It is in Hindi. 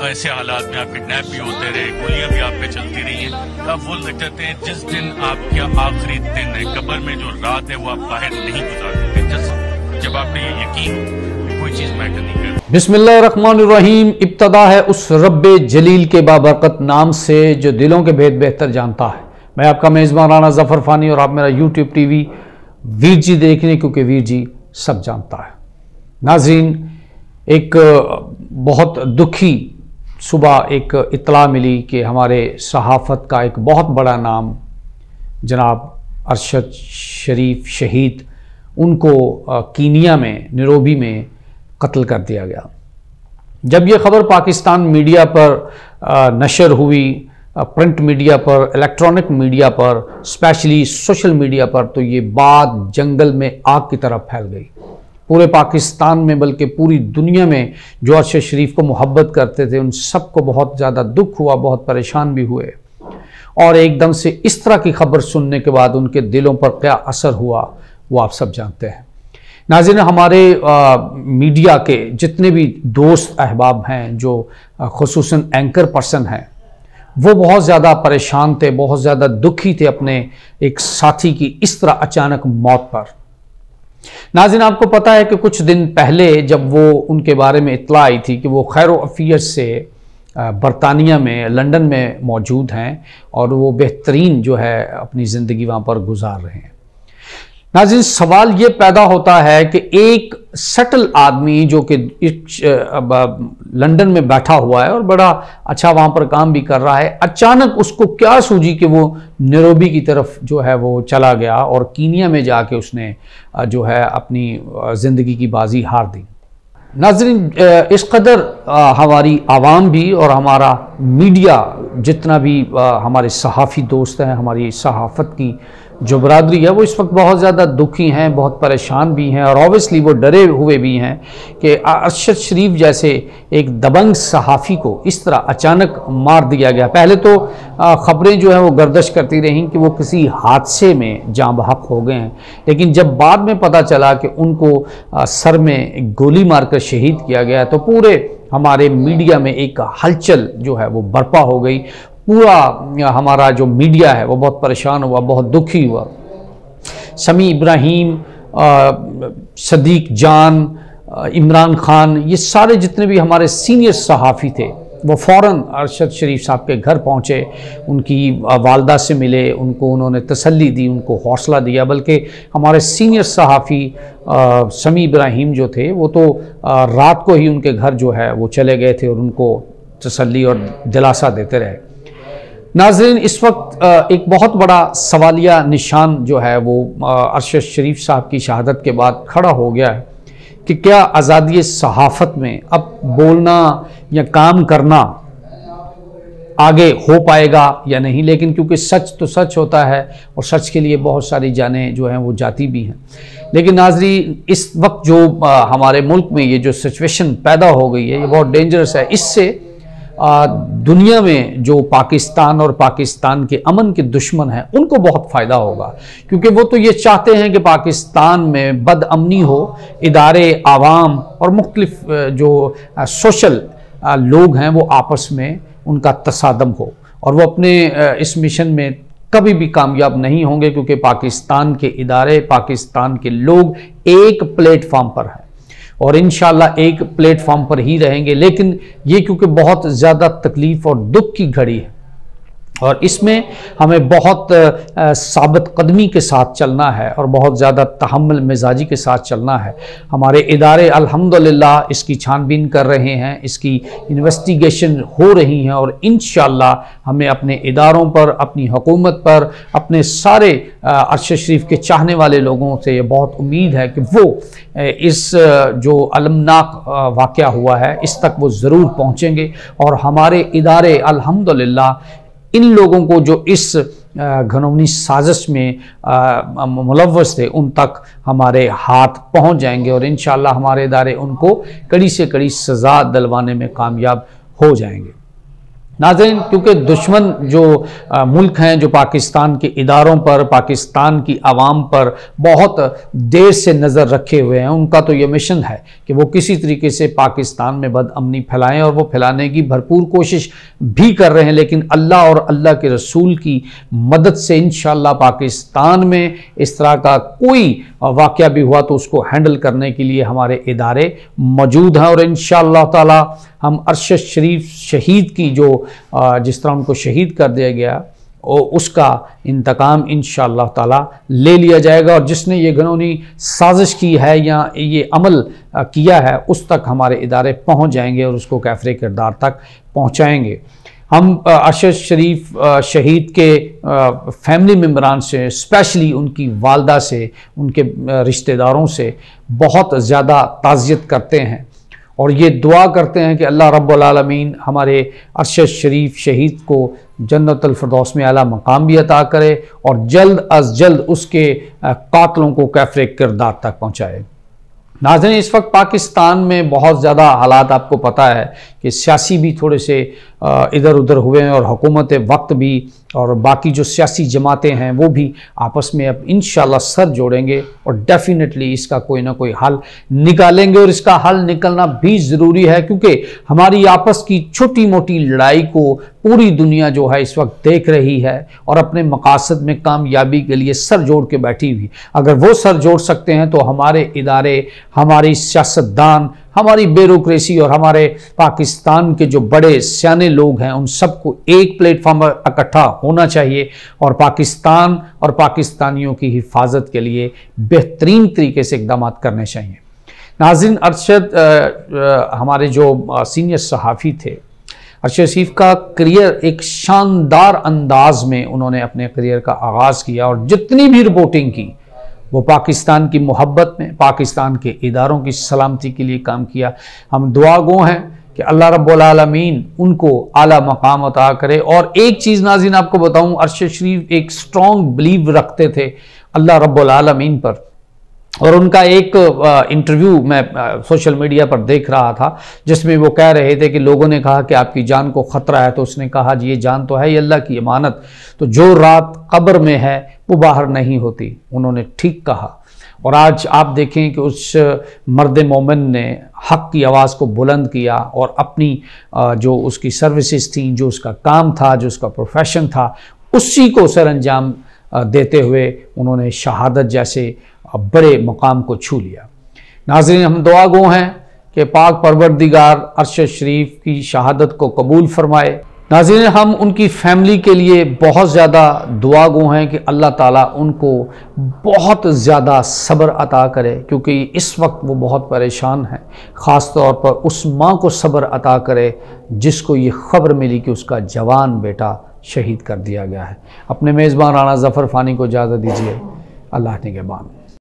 ऐसे हालात में आप किडनैप भी होते रहे, गोलियां भी आप पे चलती रही हैं, तो आप वो कहते हैं जिस दिन आपका आखिरी दिन है, कब्र में जो रात है वो आप बाहर नहीं गुजार सकते, जब आपने ये यकीन कोई चीज मैटर नहीं करती। बिस्मिल्लाहिर्रहमानिर्रहीम। इब्तदा है उस रब्बे जलील के बाबरकत नाम से जो दिलों के भेद बेहतर जानता है। मैं आपका मेज़बान राना ज़फ़र फ़ानी और आप मेरा यूट्यूब टीवी वीर जी देख रहे हैं, क्योंकि वीर जी सब जानता है। नाज़रीन, एक बहुत दुखी सुबह एक इत्तला मिली कि हमारे सहाफ़त का एक बहुत बड़ा नाम जनाब अरशद शरीफ शहीद, उनको कीनिया में नैरोबी में कत्ल कर दिया गया। जब ये ख़बर पाकिस्तान मीडिया पर नशर हुई, प्रिंट मीडिया पर, इलेक्ट्रॉनिक मीडिया पर, स्पेशली सोशल मीडिया पर, तो ये बात जंगल में आग की तरह फैल गई। पूरे पाकिस्तान में बल्कि पूरी दुनिया में जो अरशद शरीफ को मोहब्बत करते थे उन सबको बहुत ज़्यादा दुख हुआ, बहुत परेशान भी हुए। और एकदम से इस तरह की खबर सुनने के बाद उनके दिलों पर क्या असर हुआ वो आप सब जानते हैं। नाज़रीन, हमारे मीडिया के जितने भी दोस्त अहबाब हैं जो खुसूसन एंकर पर्सन हैं, वो बहुत ज़्यादा परेशान थे, बहुत ज़्यादा दुखी थे अपने एक साथी की इस तरह अचानक मौत पर। नाज़रीन, आपको पता है कि कुछ दिन पहले जब वो उनके बारे में इत्तला आई थी कि वो खैर अफियत से बरतानिया में, लंदन में मौजूद हैं और वो बेहतरीन जो है अपनी ज़िंदगी वहाँ पर गुजार रहे हैं। नाज़रीन, सवाल ये पैदा होता है कि एक सेटल आदमी जो कि लंदन में बैठा हुआ है और बड़ा अच्छा वहाँ पर काम भी कर रहा है, अचानक उसको क्या सूझी कि वो नैरोबी की तरफ जो है वो चला गया और कीनिया में जाके उसने जो है अपनी ज़िंदगी की बाजी हार दी। नाज़रीन, इस कदर हमारी आवाम भी और हमारा मीडिया जितना भी हमारे सहाफ़ी दोस्त हैं, हमारी सहाफ़त की जो बरादरी है, वो इस वक्त बहुत ज़्यादा दुखी हैं, बहुत परेशान भी हैं और ऑब्वियसली वो डरे हुए भी हैं कि अरशद शरीफ जैसे एक दबंग सहाफ़ी को इस तरह अचानक मार दिया गया। पहले तो ख़बरें जो हैं वो गर्दिश करती रहीं कि वो किसी हादसे में जाँ बहक हो गए हैं, लेकिन जब बाद में पता चला कि उनको सर में गोली मारकर शहीद किया गया तो पूरे हमारे मीडिया में एक हलचल जो है वो बर्पा हो गई। पूरा हमारा जो मीडिया है वो बहुत परेशान हुआ, बहुत दुखी हुआ। समी इब्राहिम, सदीक जान, इमरान खान, ये सारे जितने भी हमारे सीनियर सहाफ़ी थे वो फ़ौरन अरशद शरीफ साहब के घर पहुँचे, उनकी वालदा से मिले, उनको उन्होंने तसल्ली दी, उनको हौसला दिया। बल्कि हमारे सीनियर सहाफ़ी समी इब्राहिम जो थे वो तो रात को ही उनके घर जो है वो चले गए थे और उनको तसल्ली और दिलासा देते रहे। नाज़रीन, इस वक्त एक बहुत बड़ा सवालिया निशान जो है वो अरशद शरीफ साहब की शहादत के बाद खड़ा हो गया है कि क्या आज़ादी सहाफ़त में अब बोलना या काम करना आगे हो पाएगा या नहीं। लेकिन क्योंकि सच तो सच होता है और सच के लिए बहुत सारी जानें जो हैं वो जाती भी हैं। लेकिन नाज़रीन, इस वक्त जो हमारे मुल्क में ये जो सिचुएशन पैदा हो गई है ये बहुत डेंजरस है। इससे दुनिया में जो पाकिस्तान और पाकिस्तान के अमन के दुश्मन हैं उनको बहुत फ़ायदा होगा, क्योंकि वो तो ये चाहते हैं कि पाकिस्तान में बदअमनी हो, इदारे, आवाम और मुख्तलिफ जो सोशल लोग हैं वो आपस में उनका तसादम हो, और वो अपने इस मिशन में कभी भी कामयाब नहीं होंगे, क्योंकि पाकिस्तान के इदारे, पाकिस्तान के लोग एक प्लेटफॉर्म पर हैं और इंशाअल्लाह एक प्लेटफॉर्म पर ही रहेंगे। लेकिन ये क्योंकि बहुत ज़्यादा तकलीफ़ और दुख की घड़ी है और इसमें हमें बहुत साबित कदमी के साथ चलना है और बहुत ज़्यादा तहम्मुल मिजाजी के साथ चलना है। हमारे इदारे अल्हम्दुलिल्लाह इसकी छानबीन कर रहे हैं, इसकी इन्वेस्टिगेशन हो रही हैं और इंशाअल्लाह हमें अपने इदारों पर, अपनी हुकूमत पर, अपने सारे अरशद शरीफ के चाहने वाले लोगों से ये बहुत उम्मीद है कि वो इस जो अलमनाक वाक़या हुआ है इस तक वो ज़रूर पहुँचेंगे और हमारे इदारे अल्हम्दुलिल्लाह इन लोगों को जो इस घनौनी साजिश में मुलव्वस थे उन तक हमारे हाथ पहुंच जाएंगे और इंशाअल्लाह हमारे इदारे उनको कड़ी से कड़ी सज़ा दिलवाने में कामयाब हो जाएंगे। नाज़रीन, क्योंकि दुश्मन जो मुल्क हैं, जो पाकिस्तान के इदारों पर, पाकिस्तान की आवाम पर बहुत देर से नज़र रखे हुए हैं, उनका तो ये मिशन है कि वो किसी तरीके से पाकिस्तान में बदअमनी फैलाएं, और वो फैलाने की भरपूर कोशिश भी कर रहे हैं। लेकिन अल्लाह और अल्लाह के रसूल की मदद से इंशाअल्लाह पाकिस्तान में इस तरह का कोई वाक़या भी हुआ तो उसको हैंडल करने के लिए हमारे इदारे मौजूद हैं। और इंशाअल्लाह ताला हम अरशद शरीफ शहीद की जो जिस तरह उनको शहीद कर दिया गया और उसका इंतकाम इंशाअल्लाह ताला ले लिया जाएगा, और जिसने ये घिनौनी साजिश की है या ये अमल किया है उस तक हमारे इदारे पहुंच जाएंगे और उसको कैफरे किरदार तक पहुंचाएंगे। हम अरशद शरीफ शहीद के फैमिली मेम्बरान से, स्पेशली उनकी वालदा से, उनके रिश्तेदारों से बहुत ज़्यादा ताज़ियत करते हैं और ये दुआ करते हैं कि अल्लाह रब्बुल आलमीन हमारे अरशद शरीफ शहीद को जन्नतुल फिरदौस में आला मकाम भी अता करे और जल्द अज जल्द उसके कातलों को कैफरे किरदार तक पहुँचाए। नाज़रीन, इस वक्त पाकिस्तान में बहुत ज़्यादा हालात आपको पता है कि सियासी भी थोड़े से इधर उधर हुए हैं और हुकूमत वक्त भी और बाकी जो सियासी जमातें हैं वो भी आपस में अब इंशाअल्लाह सर जोड़ेंगे और डेफिनेटली इसका कोई ना कोई हल निकालेंगे। और इसका हल निकलना भी ज़रूरी है क्योंकि हमारी आपस की छोटी मोटी लड़ाई को पूरी दुनिया जो है इस वक्त देख रही है और अपने मकासद में कामयाबी के लिए सर जोड़ के बैठी हुई। अगर वो सर जोड़ सकते हैं तो हमारे इदारे, हमारी सियासतदान, हमारी ब्यूरोक्रेसी और हमारे पाकिस्तान के जो बड़े सियाने लोग हैं उन सबको एक प्लेटफॉर्म पर इकट्ठा होना चाहिए और पाकिस्तान और पाकिस्तानियों की हिफाजत के लिए बेहतरीन तरीके से इक़दाम करने चाहिए। नाज़रीन, अरशद हमारे जो सीनियर सहाफ़ी थे, अरशद शरीफ का करियर एक शानदार अंदाज में उन्होंने अपने करियर का आगाज़ किया और जितनी भी रिपोर्टिंग की वो पाकिस्तान की मोहब्बत में, पाकिस्तान के इदारों की सलामती के लिए काम किया। हम दुआ गो हैं कि अल्लाह रब्बुल आलमीन उनको आला मकाम अता करे। और एक चीज़ नाज़रीन आपको बताऊं, अरशद शरीफ एक स्ट्रॉन्ग बिलीव रखते थे अल्लाह रब्बुल आलमीन पर, और उनका एक इंटरव्यू मैं सोशल मीडिया पर देख रहा था जिसमें वो कह रहे थे कि लोगों ने कहा कि आपकी जान को ख़तरा है, तो उसने कहा जी ये जान तो है, ये अल्लाह की अमानत, तो जो रात कब्र में है वो बाहर नहीं होती। उन्होंने ठीक कहा। और आज आप देखें कि उस मर्द मोमिन ने हक़ की आवाज़ को बुलंद किया और अपनी जो उसकी सर्विसेज थी, जो उसका काम था, जो उसका प्रोफेशन था, उसी को सर अंजाम देते हुए उन्होंने शहादत जैसे बड़े मकाम को छू लिया। नाज़रीन, हम दुआ गो हैं कि पाक परवरदिगार अरशद शरीफ की शहादत को कबूल फरमाए। नाज़रीन, हम उनकी फ़ैमिली के लिए बहुत ज़्यादा दुआ गो हैं कि अल्लाह ताला उनको बहुत ज़्यादा सब्र अता करे क्योंकि इस वक्त वो बहुत परेशान हैं। ख़ास तौर पर उस माँ को सब्र अता करे जिसको ये ख़बर मिली कि उसका जवान बेटा शहीद कर दिया गया है। अपने मेज़बान राना ज़फ़र फ़ानी को इजाज़त दीजिए। अल्लाह निगहबान।